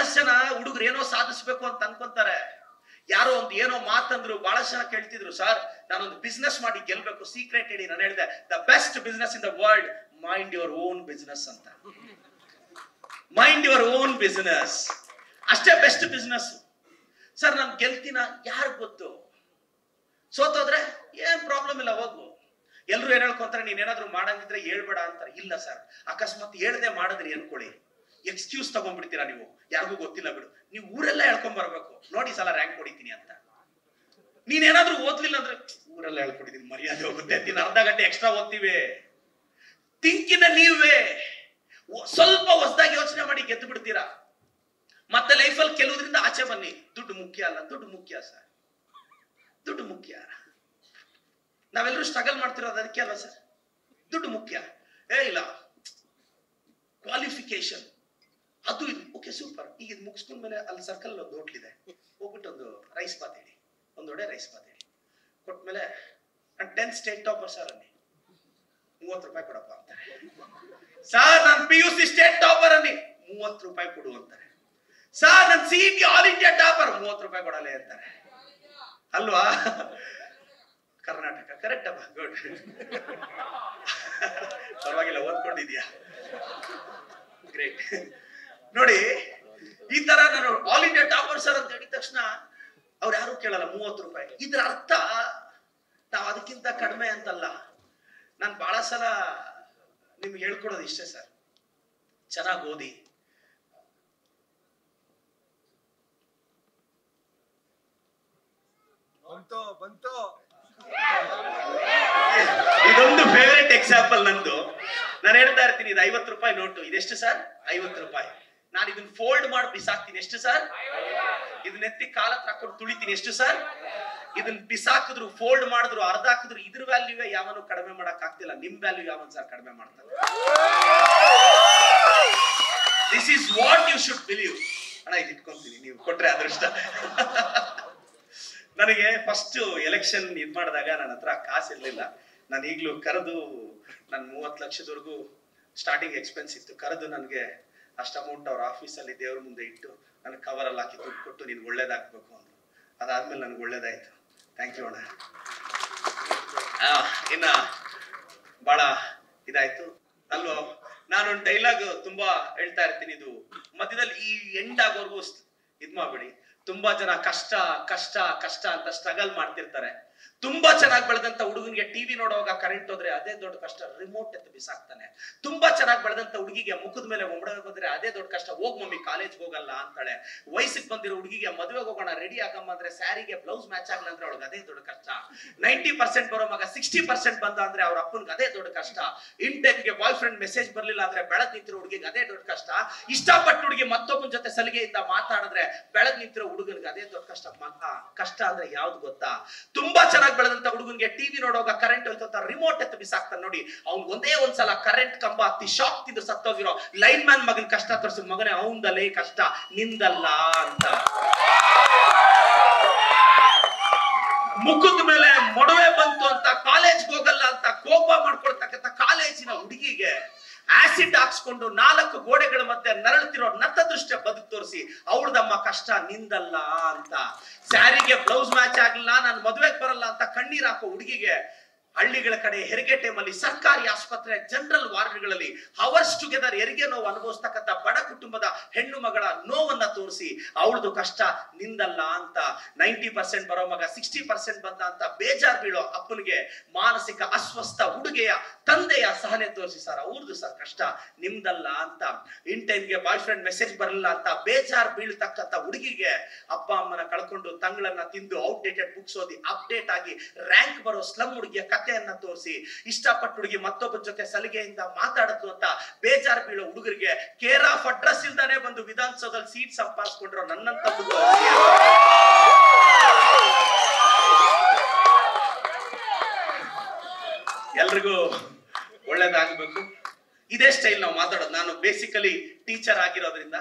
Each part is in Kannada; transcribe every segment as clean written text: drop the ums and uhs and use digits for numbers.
ಬಹಳಷ್ಟು ಜನ ಹುಡುಗರು ಏನೋ ಸಾಧಿಸ್ಬೇಕು ಅಂತ ಅನ್ಕೊಂತಾರೆ. ಯಾರೋ ಒಂದು ಏನೋ ಮಾತಂದ್ರು, ಬಹಳಷ್ಟು ಜನ ಕೇಳ್ತಿದ್ರು, ಸರ್ ನಾನೊಂದು ಬಿಸ್ನೆಸ್ ಮಾಡಿ ಗೆಲ್ಬೇಕು, ಸೀಕ್ರೆಟ್ ಹೇಳಿ. ನಾನು ಹೇಳಿದೆ, the best business in the world, mind your own business ಅಂತ. ಮೈಂಡ್ ಯುವರ್ ಓನ್ ಬಿಸ್ನೆಸ್ ಅಷ್ಟೇ ಬೆಸ್ಟ್ ಬಿಸ್ನೆಸ್. ಸರ್ ನಾನು ಗೆಲ್ತೀನ ಯಾರು ಗೊತ್ತು, ಸೋತೋದ್ರೆ ಏನ್ ಪ್ರಾಬ್ಲಮ್ ಇಲ್ಲ, ಹೋಗು. ಎಲ್ರು ಏನ್ ಹೇಳ್ಕೊಂತಾರೆ, ನೀನ್ ಏನಾದ್ರು ಮಾಡಂಗಿದ್ರೆ ಹೇಳ್ಬೇಡ ಅಂತಾರೆ. ಇಲ್ಲ ಸರ್, ಅಕಸ್ಮಾತ್ ಹೇಳ್ದೆ ಮಾಡಿದ್ರಿ ಅನ್ಕೊಳ್ಳಿ, ಎಕ್ಸ್ಕ್ಯೂಸ್ ತಗೊಂಡ್ಬಿಡ್ತೀರಾ ನೀವು, ಯಾರಿಗೂ ಗೊತ್ತಿಲ್ಲ ಬಿಡು, ನೀವು ಊರೆಲ್ಲ ಹೇಳ್ಕೊಂಡ್ ಬರ್ಬೇಕು, ನೋಡಿ ಸಲ ರ್ಯಾಂಕ್ ಹೊಡಿತೀನಿ ಅಂತ. ನೀನೇನಾದ್ರೂ ಓದ್ಲಿಲ್ಲ ಅಂದ್ರೆ ಊರೆಲ್ಲ ಹೇಳ್ಕೊಡಿದೀನಿ, ಮರ್ಯಾದೆ ಹೋಗುತ್ತೆ, ನೀನ್ ಅರ್ಧ ಗಂಟೆ ಎಕ್ಸ್ಟ್ರಾ ಓದ್ತೀವಿ. ತಿಂಕಿನ ನೀವೇ ಸ್ವಲ್ಪ ಹೊಸದಾಗಿ ಯೋಚನೆ ಮಾಡಿ ಗೆದ್ದು ಬಿಡ್ತೀರಾ. ಮತ್ತೆ ಲೈಫಲ್ಲಿ ಕೆಲವುದ್ರಿಂದ ಆಚೆ ಬನ್ನಿ. ದುಡ್ಡು ಮುಖ್ಯ ಅಲ್ಲ, ದುಡ್ಡು ಮುಖ್ಯ ಸರ್, ದುಡ್ಡು ಮುಖ್ಯ. ನಾವೆಲ್ಲರೂ ಸ್ಟ್ರಗಲ್ ಮಾಡ್ತಿರೋದು ಅದಕ್ಕೆ ಅಲ್ವಾ ಸರ್? ದುಡ್ಡು ಮುಖ್ಯ. ಇಲ್ಲ ಕ್ವಾಲಿಫಿಕೇಶನ್ ಅದು ಇದು, ಓಕೆ ಸೂಪರ್. ಈಗ ಇದು ಮುಗಿಸ್ಕೊಂಡ್ ಮೇಲೆ ಅಲ್ಲಿ ಸರ್ಕಲ್ ಒಂದು ಹೋಟ್ಲ್ ಇದೆ, ಹೋಗ್ಬಿಟ್ಟು ಒಂದು ರೈಸ್ ಬಾತ್ ಹೇಳಿ, ಒಂದೊಡೆ ರೈಸ್ ಬಾತ್ ಹೇಳಿ ಕೊಟ್ಮೇಲೆ, ನಾನು 10th ಸ್ಟೇಟ್ ಟಾಪರ್ ಸರ್ ಅನ್ನಿ, 30 ರೂಪಾಯಿ ಕೊಡಪ್ಪ ಅಂತಾರೆ. ಸರ್ ನಾನು PUC ಸ್ಟೇಟ್ ಟಾಪರ್ ಅನ್ನಿ, 30 ರೂಪಾಯಿ ಕೊಡು ಅಂತಾರೆ. ಸರ್ ನನ್ನ CET ಆಲ್ ಇಂಡಿಯಾ ಟಾಪರ್, 30 ರೂಪಾಯಿ ಕೊಡಲೇ ಅಂತಾರೆ. ಅಲ್ವಾ? ಕರ್ನಾಟಕ ಕರೆಕ್ಟ್ ಅಪ್ಪ, ಗುಡ್. ಪರವಾಗಿಲ್ಲ, ಓದ್ಕೊಂಡಿದ್ಯಾ, ಗ್ರೇಟ್. ನೋಡಿ, ಈ ತರ ನಾನು ಆಲ್ ಇಂಡಿಯಾ ಟಾಪರ್ ಸರ್ ಅಂತ ಹೇಳಿದ ತಕ್ಷಣ ಅವ್ರು ಯಾರು ಕೇಳಲ್ಲ, 30 ರೂಪಾಯಿ. ಇದ್ರ ಅರ್ಥ ನಾವು ಅದಕ್ಕಿಂತ ಕಡಿಮೆ ಅಂತಲ್ಲ. ನಾನು ಬಹಳ ಸಲ ನಿಮ್ಗೆ ಹೇಳ್ಕೊಡೋದು ಇಷ್ಟೇ ಸರ್, ಚೆನ್ನಾಗಿ ಓದಿ. ಇದೊಂದು ಫೇವರೇಟ್ ಎಕ್ಸಾಂಪಲ್ ನಂದು. ನಾನು ಹೇಳ್ತಾ ಇರ್ತೀನಿ, ಇದು 50 ರೂಪಾಯಿ ನೋಟು, ಇದೆಷ್ಟು ಸರ್? 50 ರೂಪಾಯಿ. ನಾನು ಇದನ್ನ ಫೋಲ್ಡ್ ಮಾಡಿ ಬಿಸಾಕ್ತೀನಿ, ಎಷ್ಟು ಸರ್? ಇದನ್ನ ಎತ್ತಿ ಕಾಲ ಹತ್ರ ಹಾಕೊಂಡು ತುಳಿತೀನಿ, ಎಷ್ಟು ಸರ್? ಇದನ್ನ ಬಿಸಾಕಿದ್ರು, ಫೋಲ್ಡ್ ಮಾಡಿದ್ರು, ಅರ್ಧ ಹಾಕಿದ್ರು, ಇದ್ರ ವ್ಯಾಲ್ಯೂವೇ ಯಾವನು ಕಡಿಮೆ ಮಾಡಕ್ ಆಗ್ತಿಲ್ಲ. ನಿಮ್ ವ್ಯಾಲ್ಯೂ ಯಾವನ್ ಸರ್ ಕಡಿಮೆ ಮಾಡ್ತಾರೆ? This is what you should believe. ಅಣ್ಣ ಇದು ಇಟ್ಕೊಂತೀನಿ, ನೀವು ಕೊಟ್ರೆ ಅದೃಷ್ಟ. ನನಗೆ ಫಸ್ಟ್ ಎಲೆಕ್ಷನ್ ಇದ್ ಮಾಡಿದಾಗ ನನ್ನ ಹತ್ರ ಕಾಸು ಇರ್ಲಿಲ್ಲ. ನಾನು ಈಗ್ಲೂ ಕರೆದು, ನನ್ 30 ಲಕ್ಷದವರೆಗೂ ಸ್ಟಾರ್ಟಿಂಗ್ ಎಕ್ಸ್ಪೆನ್ಸ್ ಇತ್ತು, ಕರೆದು ನನಗೆ ಅಷ್ಟು ಅಮೌಂಟ್ ಅವ್ರ ಆಫೀಸಲ್ಲಿ ದೇವ್ರ ಮುಂದೆ ಇಟ್ಟು ನನಗೆ ಕವರ್ ಅಲ್ಲಿ ಹಾಕಿ ದುಡ್ಡು ಕೊಟ್ಟು, ನೀನ್ ಒಳ್ಳೇದಾಗ್ಬೇಕು ಅಂದ್ರು. ಅದಾದ್ಮೇಲೆ ನನ್ಗೆ ಒಳ್ಳೇದಾಯ್ತು. ಥ್ಯಾಂಕ್ ಯು ಅಣ್ಣ. ಇನ್ನ ಬಹಳ ಇದಾಯ್ತು ಅಲ್ವಾ? ನಾನೊಂದು ಡೈಲಾಗ್ ತುಂಬಾ ಹೇಳ್ತಾ ಇರ್ತೀನಿ, ಇದು ಮಧ್ಯದಲ್ಲಿ ಈ ಎಂಡ್ ಆಗೋರ್ಗು ಇದ್ ಮಾಡ್ಬೇಡಿ. ತುಂಬಾ ಜನ ಕಷ್ಟ ಕಷ್ಟ ಕಷ್ಟ ಅಂತ ಸ್ಟ್ರಗಲ್ ಮಾಡ್ತಿರ್ತಾರೆ. ತುಂಬಾ ಚೆನ್ನಾಗಿ ಬೆಳೆದಂತ ಹುಡುಗನಿಗೆ ಟಿವಿ ನೋಡುವಾಗ ಕರೆಂಟ್ ಹೋದ್ರೆ ಅದೇ ದೊಡ್ಡ ಕಷ್ಟ, ರಿಮೋಟ್ ಎತ್ತು ಬಿಸಾಕ್ತಾನೆ. ತುಂಬಾ ಚೆನ್ನಾಗಿ ಬೆಳೆದಂತ ಹುಡುಗಿಗೆ ಮುಖದ ಮೇಲೆ ಒಮ್ಮಡೆ ಹೋದ್ರೆ ಅದೇ ದೊಡ್ಡ ಕಷ್ಟ, ಹೋಗ್ ಮಮ್ಮಿ ಕಾಲೇಜ್ ಹೋಗಲ್ಲ ಅಂತಾಳೆ. ವಯಸ್ಸಿಗೆ ಬಂದಿರೋ ಹುಡುಗಿಗೆ ಮದುವೆಗೆ ಹೋಗೋಣ ರೆಡಿ ಆಗಮ್ಮ ಅಂದ್ರೆ ಸ್ಯಾರಿಗೆ ಬ್ಲೌಸ್ ಮ್ಯಾಚ್ ಆಗಲ್ಲ ಅಂದ್ರೆ ಅವಳಿಗೆ ಅದೇ ದೊಡ್ಡ ಕಷ್ಟ. 90% ಬರೋ ಮಗ 60% ಬಂದ ಅಂದ್ರೆ ಅವ್ರ ಅಪ್ಪನ್ಗೆ ಅದೇ ದೊಡ್ಡ ಕಷ್ಟ. ಇಂಟೆನ್ಗೆ ಬಾಯ್ ಫ್ರೆಂಡ್ ಮೆಸೇಜ್ ಬರ್ಲಿಲ್ಲ ಅಂದ್ರೆ ಬೆಳಗ್ ನಿಂತಿರೋ ಹುಡುಗಿಗೆ ಅದೇ ದೊಡ್ಡ ಕಷ್ಟ. ಇಷ್ಟಪಟ್ಟು ಹುಡುಗಿ ಮತ್ತೊಬ್ಬನ ಜೊತೆ ಸಲಿಗೆಯಿಂದ ಮಾತಾಡಿದ್ರೆ ಬೆಳಗ್ ನಿಂತಿರೋ ಹುಡುಗನಿಗೆ ಅದೇ ದೊಡ್ಡ ಕಷ್ಟ. ಕಷ್ಟ ಅಂದ್ರೆ ಯಾವ್ದು ಗೊತ್ತಾ? ತುಂಬಾ ಚೆನ್ನಾಗಿ ಬೆಳೆದಂತ ಹುಡುಗನ್ಗೆ ಟಿವಿ ನೋಡುವಾಗ ಕರೆಂಟ್ ಹೋಯ್ತು, ರಿಮೋಟ್ ಎತ್ತು ಬಿಸಾಕ್ತಾನೆ ನೋಡಿ. ಅವ್ನ್ ಒಂದೇ ಒಂದ್ಸಲ ಕರೆಂಟ್ ಕಂಬ ಹತ್ತಿ ಶಾಕ್ ತಿಂದು ಸತ್ತೋಗಿರೋ ಲೈನ್ ಮ್ಯಾನ್ ಮಗನ್ ಕಷ್ಟ ತೋರಿಸಿ, ಮಗನೇ ಅವಂದಲೇ ಕಷ್ಟ ನಿಂದಲ್ಲ ಅಂತ. ಮುಖದ ಮೇಲೆ ಮೊಡವೆ ಬಂತು ಅಂತ ಕಾಲೇಜ್ಗೆ ಹೋಗಲ್ಲ ಅಂತ ಕೋಪ ಮಾಡ್ಕೊಳ್ತಕ್ಕಂಥ ಕಾಲೇಜಿನ ಹುಡುಗಿಗೆ ಆಸಿಡ್ ಹಾಕ್ಸ್ಕೊಂಡು 4 ಗೋಡೆಗಳ ಮಧ್ಯೆ ನರಳುತ್ತಿರೋ ನತದೃಷ್ಟ ಬದುಕು ತೋರಿಸಿ ಅವಳದಮ್ಮ ಕಷ್ಟ ನಿಂದಲ್ಲ ಅಂತ. ಸ್ಯಾರಿಗೆ ಬ್ಲೌಸ್ ಮ್ಯಾಚ್ ಆಗ್ಲಿಲ್ಲ, ನಾನು ಮದುವೆಗೆ ಬರಲ್ಲ ಅಂತ ಕಣ್ಣೀರ್ ಹಾಕೋ ಹುಡುಗಿಗೆ ಹಳ್ಳಿಗಳ ಕಡೆ ಹೆರಿಗೆ ಟೈಮಲ್ಲಿ ಸರ್ಕಾರಿ ಆಸ್ಪತ್ರೆ ಜನರಲ್ ವಾರ್ಡ್ಗಳಲ್ಲಿ ಅವರ್ಸ್ ಟುಗೆದರ್ ಹೆರಿಗೆ ನೋವು ಅನುಭವಿಸ್ತಕ್ಕಂಥ ಬಡ ಕುಟುಂಬದ ಹೆಣ್ಣು ಮಗಳ ನೋವನ್ನ ತೋರಿಸಿ ಅವಳದು ಕಷ್ಟ ನಿಂದಲ್ಲ ಅಂತ. 90% ಬರೋ ಮಗ 60% ಬಂದ ಅಂತ ಬೇಜಾರ್ ಬೀಳೋ ಅಪ್ಪನಿಗೆ ಮಾನಸಿಕ ಅಸ್ವಸ್ಥ ಹುಡುಗಿಯ ತಂದೆಯ ಸಹನೆ ತೋರಿಸಿ, ಸರ್ ಅವ್ರದ್ದು ಸರ್ ಕಷ್ಟ ನಿಮ್ದಲ್ಲ ಅಂತ. ಇನ್ ಟೈಮ್ಗೆ ಬಾಯ್ ಫ್ರೆಂಡ್ ಮೆಸೇಜ್ ಬರಲಿಲ್ಲ ಅಂತ ಬೇಜಾರ್ ಬೀಳ್ತಕ್ಕಂಥ ಹುಡುಗಿಗೆ ಅಪ್ಪ ಅಮ್ಮನ ಕಳ್ಕೊಂಡು ತಂಗಳನ್ನ ತಿಂದು ಔಟ್ಡೇಟೆಡ್ ಬುಕ್ಸ್ ಓದಿ ಅಪ್ಡೇಟ್ ಆಗಿ ರ್ಯಾಂಕ್ ಬರೋ ಸ್ಲಮ್ ಹುಡುಗಿಯ ಕಥೆಯನ್ನ ತೋರಿಸಿ, ಇಷ್ಟಪಟ್ಟು ಹುಡುಗಿ ಮತ್ತೊಬ್ಬರ ಜೊತೆ ಸಲಿಗೆಯಿಂದ ಮಾತಾಡದ್ದು ಅಂತ ಬೇಜಾರ್ ಬೀಳೋ ಹುಡುಗರಿಗೆ ಕೇರ್ ಆಫ್ ಅಡ್ರೆಸ್ ಇಲ್ದಾನೆ ಬಂದು ವಿಧಾನಸೌಧದಲ್ಲಿ ಸೀಟ್ ಸಂಪಾದಿಸ್ಕೊಂಡ್ರು ನನ್ನಂತ ಎಲ್ರಿಗೂ ಒಳ್ಳೇದಾಗಬೇಕು. ಇದೇ ಸ್ಟೈಲ್ ನಾವು ಮಾತಾಡೋದು. ನಾನು ಬೇಸಿಕಲಿ ಟೀಚರ್ ಆಗಿರೋದ್ರಿಂದ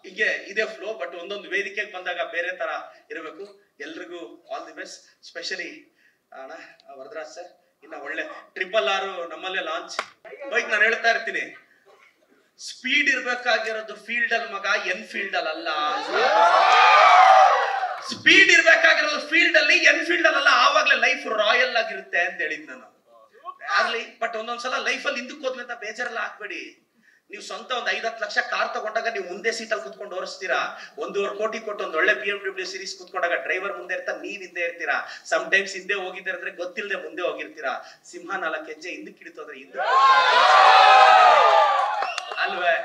ಹೀಗೆ ಇದೇ ಫ್ಲೋ, ಬಟ್ ಒಂದೊಂದು ವೇದಿಕೆಗೆ ಬಂದಾಗ ಬೇರೆ ತರ ಇರಬೇಕು. ಎಲ್ರಿಗೂ ಆಲ್ ದಿ ಬೆಸ್ಟ್. ಸ್ಪೆಷಲಿ ಅಣ್ಣ ವರದರಾಜ್ ಸರ್, ಇನ್ನ ಒಳ್ಳೆ 666 ನಮ್ಮಲ್ಲೇ ಲಾಂಚ್ ಬೈಕ್. ನಾನು ಹೇಳ್ತಾ ಇರ್ತೀನಿ, ಸ್ಪೀಡ್ ಇರ್ಬೇಕಾಗಿರೋದು ಫೀಲ್ಡ್ ಅಲ್ಲಿ ಮಗ, ಎನ್ಫೀಲ್ಡ್ ಅಲ್ಲಿ ಅಲ್ಲ. ಸ್ಪೀಡ್ ಇರ್ಬೇಕಾಗಿರೋದು ಫೀಲ್ಡ್ ಅಲ್ಲಿ, ಎನ್ಫೀಲ್ಡ್ ಅಲ್ಲ. ಆವಾಗ್ಲೇ ಲೈಫ್ ರಾಯಲ್ ಆಗಿರುತ್ತೆ ಅಂತ ಹೇಳಿದ್ ನಾನು. ಆಗ್ಲಿ, ಬಟ್ ಒಂದೊಂದ್ಸಲ ಲೈಫ್ ಅಲ್ಲಿ ಹಿಂದಕ್ಕೆ ಹೋದ್ಮೇಲೆ ಬೇಜಾರಲ್ಲ ಆಗ್ಬೇಡಿ. ನೀವು ಸ್ವಂತ ಒಂದ್ 5-10 ಲಕ್ಷ ಕಾರ್ ತಗೊಂಡಾಗ ನೀವು ಮುಂದೆ ಸೀಟಲ್ಲಿ ಕುತ್ಕೊಂಡು ಓಡಿಸ್ತೀರಾ. 1.5 ಕೋಟಿ ಕೊಟ್ಟು ಒಂದ್ ಒಳ್ಳೆ BMW ಸೀರೀಸ್ ಕುತ್ಕೊಂಡಾಗ ಡ್ರೈವರ್ ಮುಂದೆ ಇರ್ತಾರೆ, ನೀವ್ ಹಿಂದೆ ಇರ್ತೀರಾ. ಸಮ್ ಟೈಮ್ಸ್ ಹಿಂದೆ ಹೋಗಿದ್ರೆ ಗೊತ್ತಿಲ್ಲದೆ ಮುಂದೆ ಹೋಗಿರ್ತೀರಾ. ಸಿಂಹ 4 ಹೆಜ್ಜೆ ಹಿಂದಕ್ಕೆ ಹಿಡಿತೋದ್ರೆ ಹಿಂದೆ ಅಲ್ವೇ?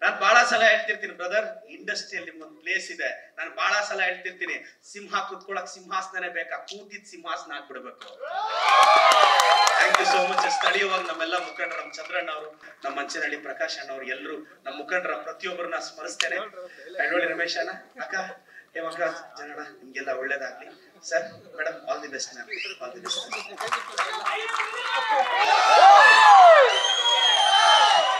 ನಾನ್ ಬಹಳ ಸಲ ಹೇಳ್ತಿರ್ತೀನಿ ಬ್ರದರ್, ಇಂಡಸ್ಟ್ರಿಯಲ್ಲಿ ಒಂದು ಪ್ಲೇಸ್ ಇದೆ. ನಾನು ಬಹಳ ಸಲ ಹೇಳ್ತಿರ್ತೀನಿ, ಸಿಂಹ ಕುತ್ಕೊಳಕ್ ಸಿಂಹಾಸನನೇ ಬೇಕಾ, ಕೂತಿದ್ ಸಿಂಹಾಸನ ಹಾಕ್ಬಿಡ್ಬೇಕು. Thank you so much. ಸ್ಥಳೀಯವಾಗಿ ನಮ್ಮೆಲ್ಲ ಮುಖಂಡರು, ನಮ್ಮ ಚಂದ್ರಣ್ಣ ಅವರು, ನಮ್ಮ ಮಂಚನಹಳ್ಳಿ ಪ್ರಕಾಶ್ ಅಣ್ಣ ಅವರು, ಎಲ್ಲರೂ ನಮ್ಮ ಮುಖಂಡರ ಪ್ರತಿಯೊಬ್ಬರನ್ನ ಸ್ಮರಿಸ್ತೇನೆ. ಕಳ್ಳೋಳಿ ರಮೇಶ್ ಅಣ್ಣ, ಅಕ್ಕ ಹೇಮಕ್ಕ ಜನಣ್ಣ, ನಿಮ್ಗೆಲ್ಲ ಒಳ್ಳೇದಾಗ್ಲಿ sir. Madam, all the best ma'am, all the best.